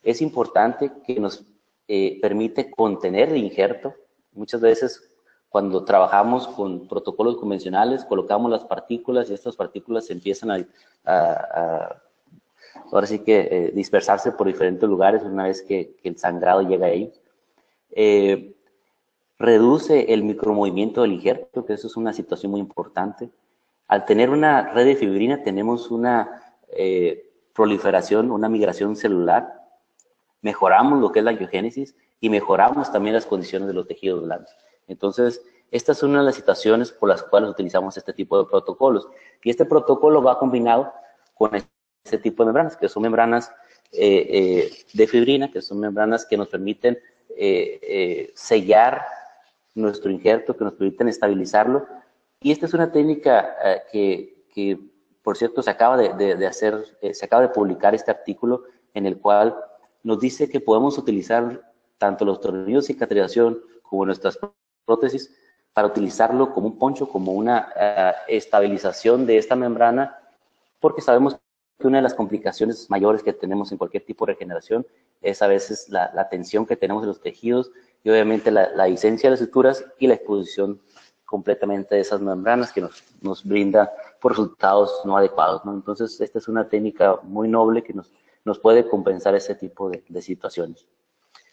Es importante que nos permite contener el injerto. Muchas veces cuando trabajamos con protocolos convencionales, colocamos las partículas y estas partículas se empiezan ahora sí que dispersarse por diferentes lugares una vez que el sangrado llega a ellos. Reduce el micromovimiento del injerto, que eso es una situación muy importante. Al tener una red de fibrina tenemos una proliferación, una migración celular, mejoramos lo que es la angiogénesis y mejoramos también las condiciones de los tejidos blandos. Entonces, esta es una de las situaciones por las cuales utilizamos este tipo de protocolos. Y este protocolo va combinado con este tipo de membranas, que son membranas de fibrina, que son membranas que nos permiten sellar nuestro injerto, que nos permiten estabilizarlo. Y esta es una técnica que, por cierto, se acaba de publicar este artículo en el cual nos dice que podemos utilizar tanto los tornillos de cicatrización como nuestras prótesis para utilizarlo como un poncho, como una estabilización de esta membrana, porque sabemos que una de las complicaciones mayores que tenemos en cualquier tipo de regeneración es a veces la tensión que tenemos en los tejidos y obviamente la licencia de las suturas y la exposición completamente de esas membranas que nos brinda por resultados no adecuados, ¿no? Entonces, esta es una técnica muy noble que nos puede compensar ese tipo de situaciones.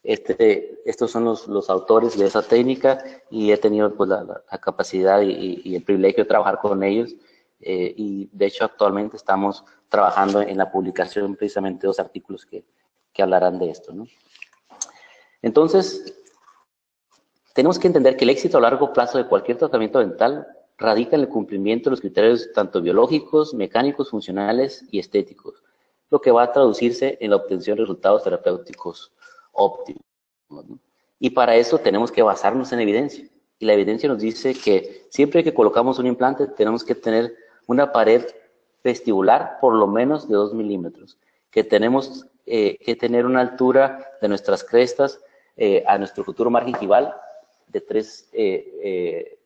Estos son los autores de esa técnica y he tenido pues, la capacidad y el privilegio de trabajar con ellos. Y de hecho actualmente estamos trabajando en la publicación precisamente de 2 artículos que hablarán de esto, ¿no? Entonces, tenemos que entender que el éxito a largo plazo de cualquier tratamiento dental radica en el cumplimiento de los criterios tanto biológicos, mecánicos, funcionales y estéticos, lo que va a traducirse en la obtención de resultados terapéuticos óptimos, ¿no? Y para eso tenemos que basarnos en evidencia. Y la evidencia nos dice que siempre que colocamos un implante tenemos que tener una pared vestibular por lo menos de 2 milímetros, que tenemos que tener una altura de nuestras crestas a nuestro futuro margen gingival de 3 de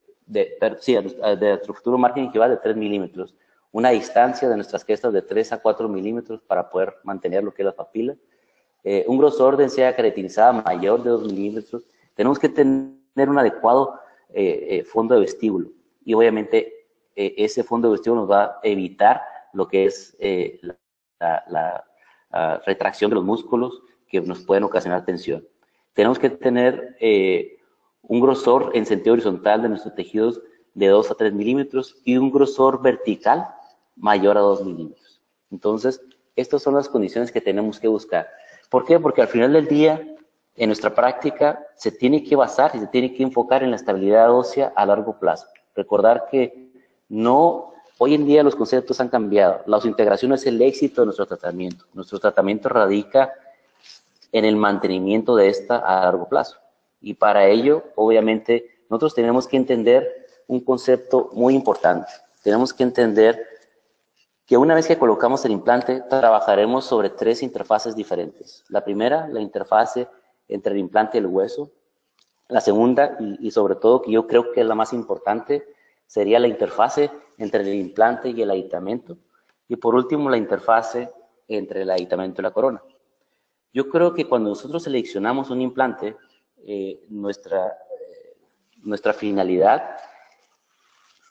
nuestro futuro margen gingival de 3 milímetros, una distancia de nuestras crestas de 3 a 4 milímetros para poder mantener lo que es la papila, un grosor de encía queratinizada mayor de 2 milímetros. Tenemos que tener un adecuado fondo de vestíbulo y obviamente ese fondo de vestíbulo nos va a evitar lo que es la retracción de los músculos que nos pueden ocasionar tensión. Tenemos que tener un grosor en sentido horizontal de nuestros tejidos de 2 a 3 milímetros y un grosor vertical mayor a 2 milímetros. Entonces, estas son las condiciones que tenemos que buscar. ¿Por qué? Porque al final del día, en nuestra práctica, se tiene que basar y se tiene que enfocar en la estabilidad ósea a largo plazo. Recordar que hoy en día los conceptos han cambiado. La osintegración es el éxito de nuestro tratamiento. Nuestro tratamiento radica en el mantenimiento de esta a largo plazo. Y para ello, obviamente, nosotros tenemos que entender un concepto muy importante. Tenemos que entender que una vez que colocamos el implante, trabajaremos sobre 3 interfaces diferentes. La primera, la interfase entre el implante y el hueso. La segunda, y sobre todo, que yo creo que es la más importante, sería la interfase entre el implante y el aditamento. Y por último, la interfase entre el aditamento y la corona. Yo creo que cuando nosotros seleccionamos un implante, nuestra finalidad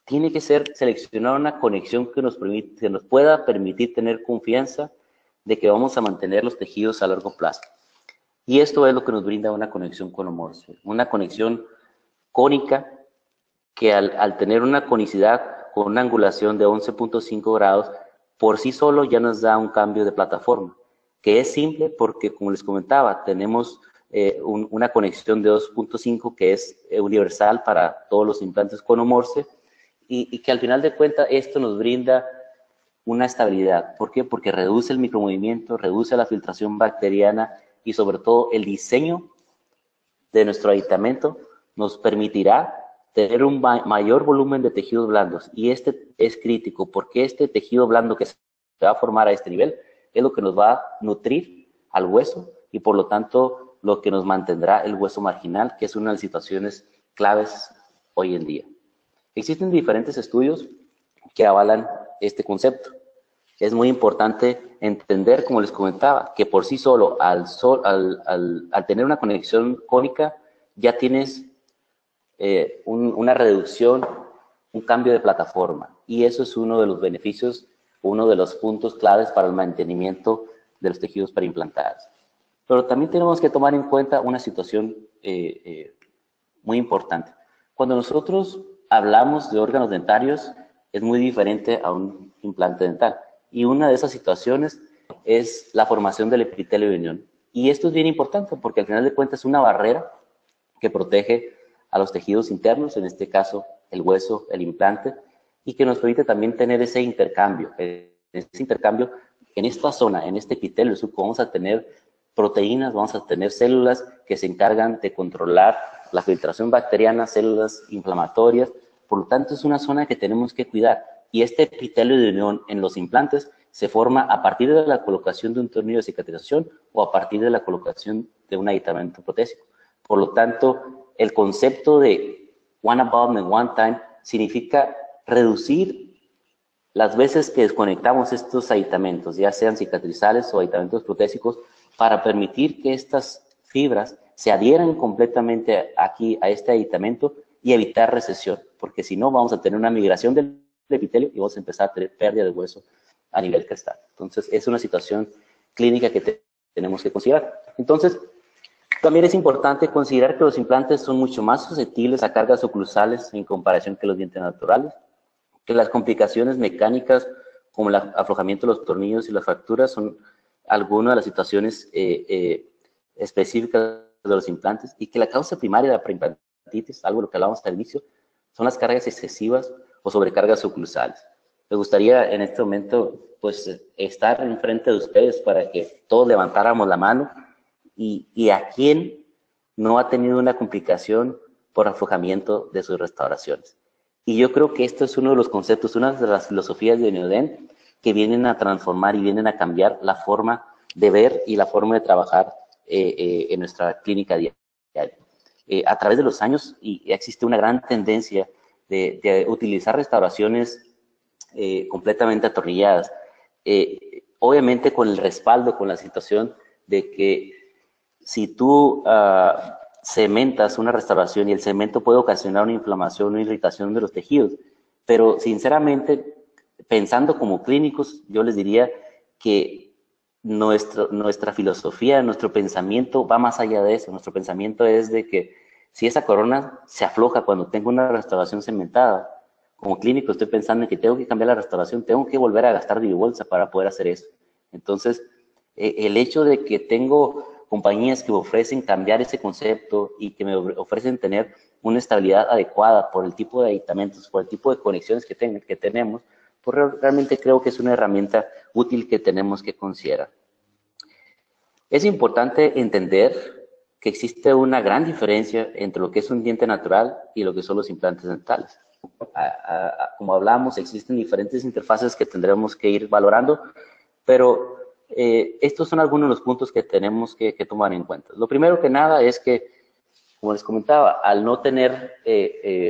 tiene que ser seleccionar una conexión que nos pueda permitir tener confianza de que vamos a mantener los tejidos a largo plazo. Y esto es lo que nos brinda una conexión conomorfo, una conexión cónica que al tener una conicidad con una angulación de 11.5 grados, por sí solo ya nos da un cambio de plataforma, que es simple porque, como les comentaba, tenemos una conexión de 2.5 que es universal para todos los implantes conomorfo y que al final de cuentas esto nos brinda una estabilidad. ¿Por qué? Porque reduce el micromovimiento, reduce la filtración bacteriana y sobre todo el diseño de nuestro aditamento nos permitirá tener un mayor volumen de tejidos blandos. Y este es crítico porque este tejido blando que se va a formar a este nivel es lo que nos va a nutrir al hueso y por lo tanto lo que nos mantendrá el hueso marginal, que es una de las situaciones claves hoy en día. Existen diferentes estudios que avalan este concepto. Es muy importante entender, como les comentaba, que por sí solo, al tener una conexión cónica, ya tienes una reducción, un cambio de plataforma. Y eso es uno de los beneficios, uno de los puntos claves para el mantenimiento de los tejidos preimplantados. Pero también tenemos que tomar en cuenta una situación muy importante. Cuando nosotros hablamos de órganos dentarios, es muy diferente a un implante dental. Y una de esas situaciones es la formación del epitelio de unión. Y esto es bien importante porque al final de cuentas es una barrera que protege a los tejidos internos, en este caso el hueso, el implante, y que nos permite también tener ese intercambio. En esta zona, en este epitelio vamos a tener proteínas, vamos a tener células que se encargan de controlar la filtración bacteriana, células inflamatorias. Por lo tanto, es una zona que tenemos que cuidar. Y este epitelio de unión en los implantes se forma a partir de la colocación de un tornillo de cicatrización o a partir de la colocación de un aditamento protésico. Por lo tanto, el concepto de one abutment, one time significa reducir las veces que desconectamos estos aditamentos, ya sean cicatrizales o aditamentos protésicos, para permitir que estas fibras se adhieran completamente aquí a este aditamento y evitar recesión, porque si no vamos a tener una migración del epitelio y vamos a empezar a tener pérdida de hueso a nivel crestal. Entonces, es una situación clínica que tenemos que considerar. Entonces, También es importante considerar que los implantes son mucho más susceptibles a cargas oclusales en comparación que los dientes naturales, que las complicaciones mecánicas como el aflojamiento de los tornillos y las fracturas son algunas de las situaciones específicas de los implantes, y que la causa primaria de la preimplantitis, algo de lo que hablábamos al inicio, son las cargas excesivas o sobrecargas oclusales. Me gustaría en este momento pues estar enfrente de ustedes para que todos levantáramos la mano y a quién no ha tenido una complicación por aflojamiento de sus restauraciones. Y yo creo que esto es uno de los conceptos, una de las filosofías de Neodent que vienen a transformar y vienen a cambiar la forma de ver y la forma de trabajar en nuestra clínica diaria. A través de los años y existe una gran tendencia de utilizar restauraciones completamente atornilladas, obviamente con el respaldo, con la situación de que si tú cementas una restauración y el cemento puede ocasionar una inflamación, una irritación de los tejidos, pero sinceramente, pensando como clínicos, yo les diría que nuestra filosofía, nuestro pensamiento va más allá de eso. Nuestro pensamiento es de que si esa corona se afloja cuando tengo una restauración cementada, como clínico estoy pensando en que tengo que cambiar la restauración, tengo que volver a gastar de mi bolsa para poder hacer eso. Entonces, el hecho de que tengo compañías que me ofrecen cambiar ese concepto y que me ofrecen tener una estabilidad adecuada por el tipo de aditamentos, por el tipo de conexiones que tenemos, pues realmente creo que es una herramienta útil que tenemos que considerar. Es importante entender que existe una gran diferencia entre lo que es un diente natural y lo que son los implantes dentales. Como hablamos, existen diferentes interfaces que tendremos que ir valorando, pero estos son algunos de los puntos que tenemos que tomar en cuenta. Lo primero que nada es que, como les comentaba, al no tener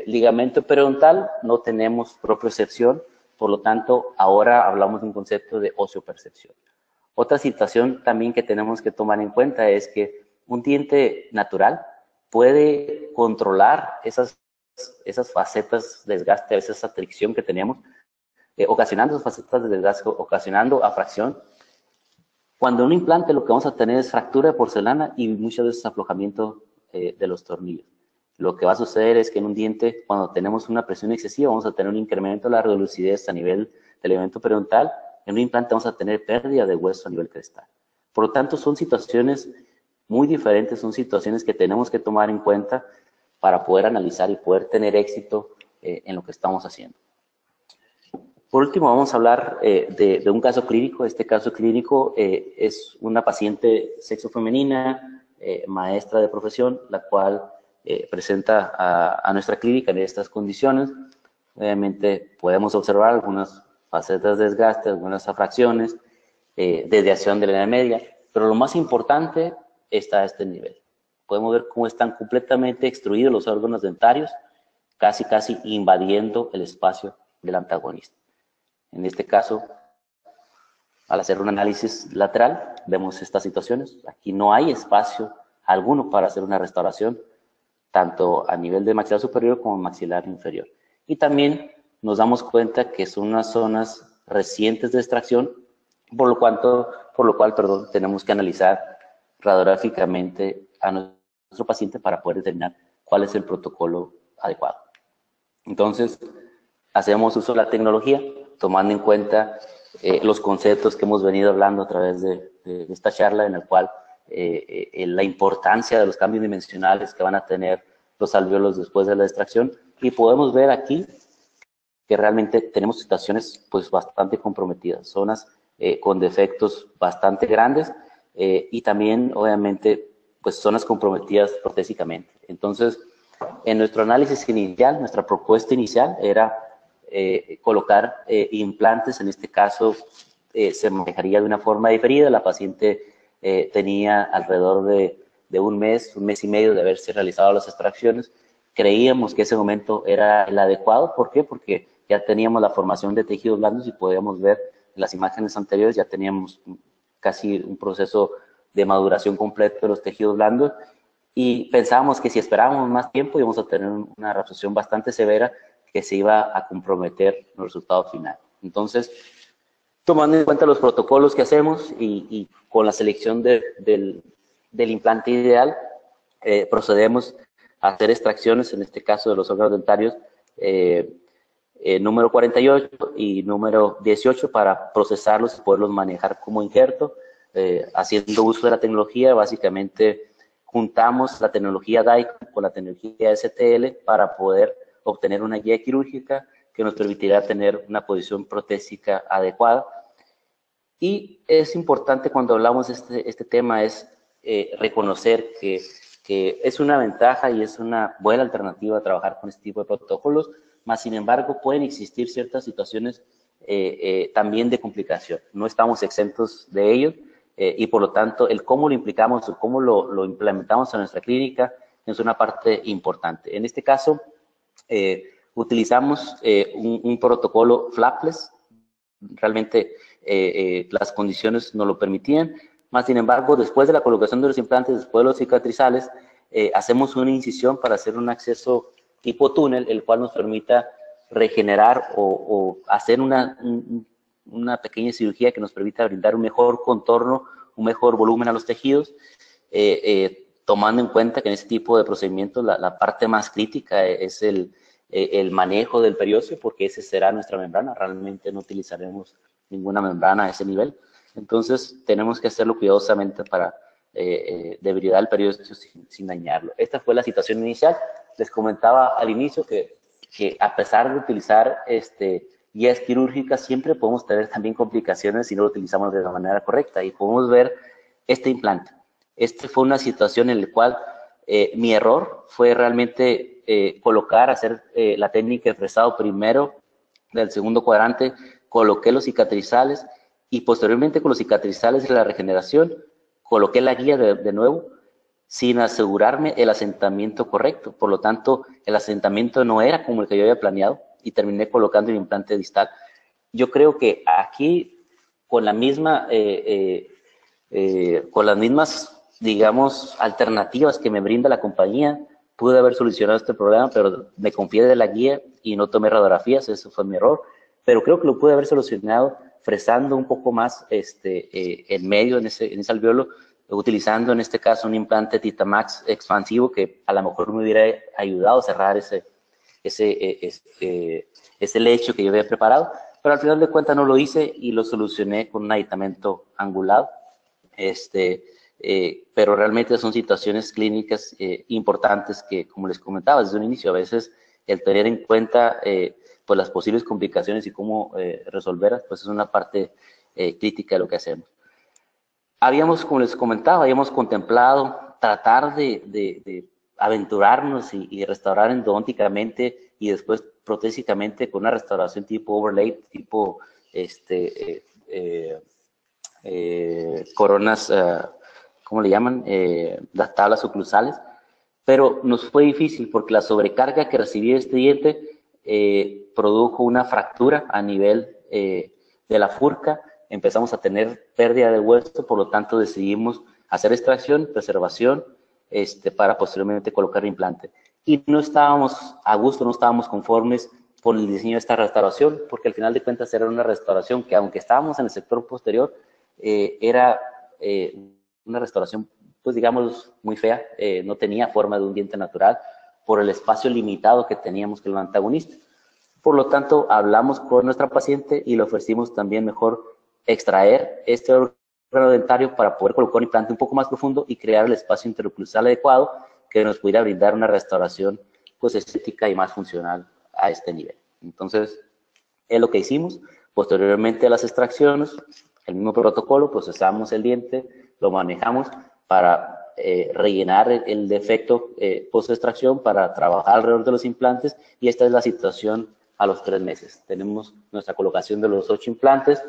ligamento periodontal, no tenemos propiocepción, por lo tanto, ahora hablamos de un concepto de ociopercepción. Otra situación también que tenemos que tomar en cuenta es que un diente natural puede controlar esas facetas de desgaste, a veces esa fricción que tenemos, ocasionando esas facetas de desgaste, ocasionando afracción. Cuando en un implante lo que vamos a tener es fractura de porcelana y muchas veces aflojamiento de los tornillos. Lo que va a suceder es que en un diente, cuando tenemos una presión excesiva, vamos a tener un incremento de la lucidez a nivel del elemento periodontal. En un implante vamos a tener pérdida de hueso a nivel crestal. Por lo tanto, son situaciones muy diferentes, son situaciones que tenemos que tomar en cuenta para poder analizar y poder tener éxito en lo que estamos haciendo. Por último, vamos a hablar de un caso clínico. Este caso clínico es una paciente sexo femenina, maestra de profesión, la cual presenta a nuestra clínica en estas condiciones. Obviamente podemos observar algunas facetas de desgaste, algunas afracciones, desviación de la línea media, pero lo más importante está a este nivel. Podemos ver cómo están completamente extruidos los órganos dentarios, casi invadiendo el espacio del antagonista. En este caso, al hacer un análisis lateral, vemos estas situaciones. Aquí no hay espacio alguno para hacer una restauración, tanto a nivel de maxilar superior como maxilar inferior. Y también nos damos cuenta que son unas zonas recientes de extracción, por lo cual, tenemos que analizar radiográficamente a nuestro paciente para poder determinar cuál es el protocolo adecuado. Entonces, hacemos uso de la tecnología, tomando en cuenta los conceptos que hemos venido hablando a través de esta charla, en el cual la importancia de los cambios dimensionales que van a tener los alvéolos después de la extracción, y podemos ver aquí que realmente tenemos situaciones pues bastante comprometidas, zonas con defectos bastante grandes y también obviamente pues zonas comprometidas protésicamente. Entonces, en nuestro análisis inicial, nuestra propuesta inicial era colocar implantes. En este caso se manejaría de una forma diferida. La paciente tenía alrededor de un mes y medio de haberse realizado las extracciones. Creíamos que ese momento era el adecuado. ¿Por qué? Porque ya teníamos la formación de tejidos blandos y podíamos ver en las imágenes anteriores, ya teníamos casi un proceso de maduración completo de los tejidos blandos, y pensábamos que si esperábamos más tiempo íbamos a tener una reabsorción bastante severa que se iba a comprometer el resultado final. Entonces, tomando en cuenta los protocolos que hacemos y con la selección del implante ideal, procedemos a hacer extracciones, en este caso de los órganos dentarios, número 48 y número 18, para procesarlos y poderlos manejar como injerto, haciendo uso de la tecnología. Básicamente juntamos la tecnología DICOM con la tecnología STL para poder obtener una guía quirúrgica que nos permitirá tener una posición protésica adecuada. Y es importante cuando hablamos de este tema es reconocer que es una ventaja y es una buena alternativa a trabajar con este tipo de protocolos, mas sin embargo pueden existir ciertas situaciones también de complicación. No estamos exentos de ello y por lo tanto el cómo lo implicamos o cómo lo implementamos en nuestra clínica es una parte importante. En este caso utilizamos un protocolo flapless. Realmente las condiciones no lo permitían, más sin embargo, después de la colocación de los implantes, después de los cicatrizales, hacemos una incisión para hacer un acceso tipo túnel, el cual nos permita regenerar o hacer una pequeña cirugía que nos permita brindar un mejor contorno, un mejor volumen a los tejidos, tomando en cuenta que en este tipo de procedimientos la parte más crítica es el manejo del periósteo, porque ese será nuestra membrana. Realmente no utilizaremos ninguna membrana a ese nivel. Entonces, tenemos que hacerlo cuidadosamente para debridar el periósteo sin dañarlo. Esta fue la situación inicial. Les comentaba al inicio que a pesar de utilizar guías quirúrgicas, siempre podemos tener también complicaciones si no lo utilizamos de la manera correcta. Y podemos ver este implante. Esta fue una situación en la cual mi error fue realmente hacer la técnica de fresado primero del segundo cuadrante, coloqué los cicatrizales y posteriormente con los cicatrizales de la regeneración coloqué la guía de nuevo sin asegurarme el asentamiento correcto. Por lo tanto, el asentamiento no era como el que yo había planeado y terminé colocando el implante distal. Yo creo que aquí con la misma con las mismas, digamos, alternativas que me brinda la compañía, pude haber solucionado este problema, pero me confié de la guía y no tomé radiografías. Eso fue mi error, pero creo que lo pude haber solucionado fresando un poco más en medio, en ese alveolo, utilizando en este caso un implante Titamax expansivo que a lo mejor me hubiera ayudado a cerrar ese lecho que yo había preparado, pero al final de cuentas no lo hice y lo solucioné con un aditamento angulado. Pero realmente son situaciones clínicas importantes que, como les comentaba desde un inicio, a veces el tener en cuenta pues las posibles complicaciones y cómo resolverlas, pues es una parte crítica de lo que hacemos. Como les comentaba, habíamos contemplado tratar de aventurarnos y restaurar endodónticamente y después protésicamente con una restauración tipo overlay, tipo coronas, ¿cómo le llaman? Las tablas oclusales, pero nos fue difícil porque la sobrecarga que recibía este diente produjo una fractura a nivel de la furca. Empezamos a tener pérdida de hueso, por lo tanto decidimos hacer extracción, preservación, para posteriormente colocar el implante. Y no estábamos a gusto, no estábamos conformes con el diseño de esta restauración, porque al final de cuentas era una restauración que, aunque estábamos en el sector posterior, era una restauración, pues digamos, muy fea. No tenía forma de un diente natural por el espacio limitado que teníamos con el antagonista. Por lo tanto, hablamos con nuestra paciente y le ofrecimos también mejor extraer este órgano dentario para poder colocar un implante un poco más profundo y crear el espacio interoclusal adecuado que nos pudiera brindar una restauración pues estética y más funcional a este nivel. Entonces, es lo que hicimos. Posteriormente a las extracciones, el mismo protocolo, procesamos el diente, lo manejamos para rellenar el defecto post-extracción, para trabajar alrededor de los implantes, y esta es la situación a los 3 meses. Tenemos nuestra colocación de los 8 implantes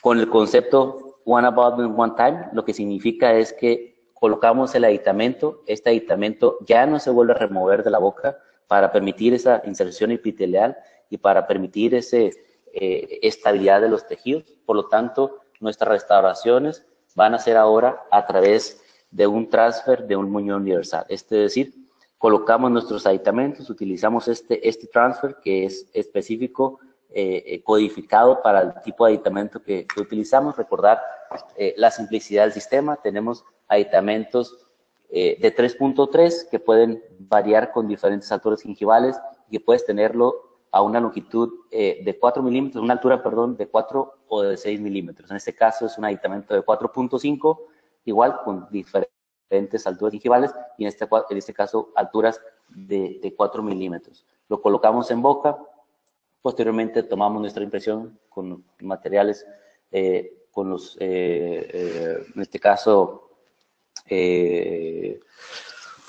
con el concepto One Abutment, One Time. Lo que significa es que colocamos el aditamento, este aditamento ya no se vuelve a remover de la boca para permitir esa inserción epitelial y para permitir esa estabilidad de los tejidos. Por lo tanto, nuestras restauraciones van a ser ahora a través de un transfer de un muñón universal. Es decir, colocamos nuestros aditamentos, utilizamos este transfer que es específico, codificado para el tipo de aditamento que utilizamos. Recordar la simplicidad del sistema. Tenemos aditamentos de 3.3 que pueden variar con diferentes alturas gingivales y que puedes tenerlo a una longitud de 4 milímetros, una altura, perdón, de 4 o de 6 milímetros. En este caso es un aditamento de 4.5, igual con diferentes alturas gingivales y en este caso alturas de 4 milímetros. Lo colocamos en boca, posteriormente tomamos nuestra impresión con materiales, con los, en este caso,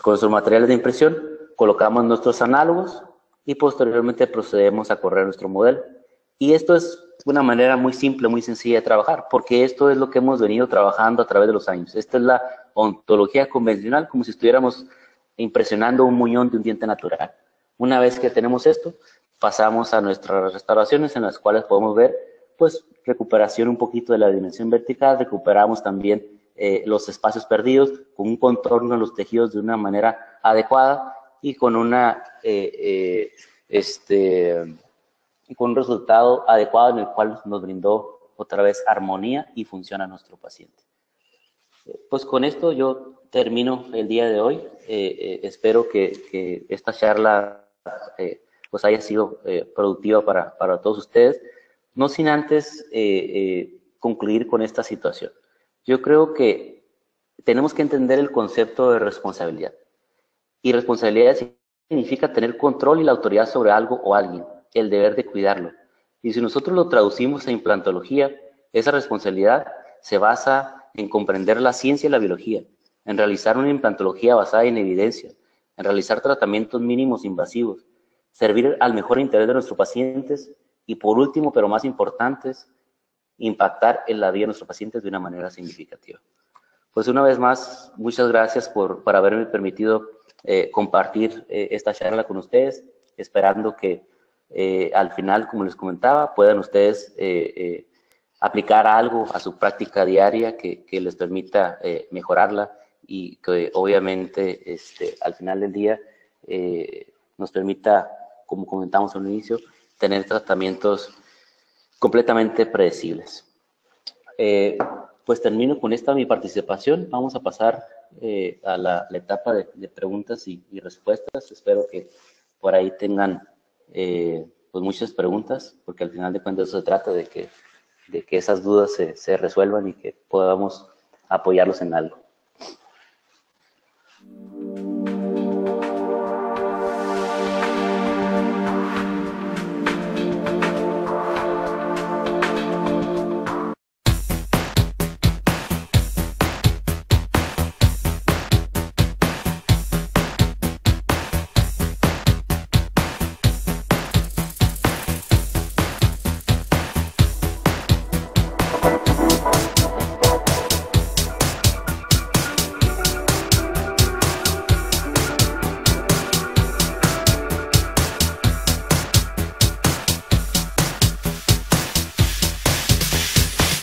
con nuestros materiales de impresión, colocamos nuestros análogos y posteriormente procedemos a correr nuestro modelo. Y esto es una manera muy simple, muy sencilla de trabajar, porque esto es lo que hemos venido trabajando a través de los años. Esta es la ontología convencional, como si estuviéramos impresionando un muñón de un diente natural. Una vez que tenemos esto, pasamos a nuestras restauraciones en las cuales podemos ver, pues, recuperación un poquito de la dimensión vertical, recuperamos también los espacios perdidos, con un contorno de los tejidos de una manera adecuada y con con un resultado adecuado en el cual nos brindó otra vez armonía y función a nuestro paciente. Pues con esto yo termino el día de hoy. Espero que esta charla pues haya sido productiva para todos ustedes, no sin antes concluir con esta situación. Yo creo que tenemos que entender el concepto de responsabilidad. Y responsabilidad significa tener control y la autoridad sobre algo o alguien, el deber de cuidarlo. Y si nosotros lo traducimos a implantología, esa responsabilidad se basa en comprender la ciencia y la biología, en realizar una implantología basada en evidencia, en realizar tratamientos mínimos invasivos, servir al mejor interés de nuestros pacientes y, por último, pero más importantes, impactar en la vida de nuestros pacientes de una manera significativa. Pues una vez más, muchas gracias por haberme permitido compartir esta charla con ustedes, esperando que al final, como les comentaba, puedan ustedes aplicar algo a su práctica diaria que les permita mejorarla y que obviamente al final del día nos permita, como comentamos al inicio, tener tratamientos completamente predecibles. Pues termino con esta mi participación. Vamos a pasar a la etapa de preguntas y respuestas. Espero que por ahí tengan pues muchas preguntas, porque al final de cuentas eso se trata de que esas dudas se resuelvan y que podamos apoyarlos en algo.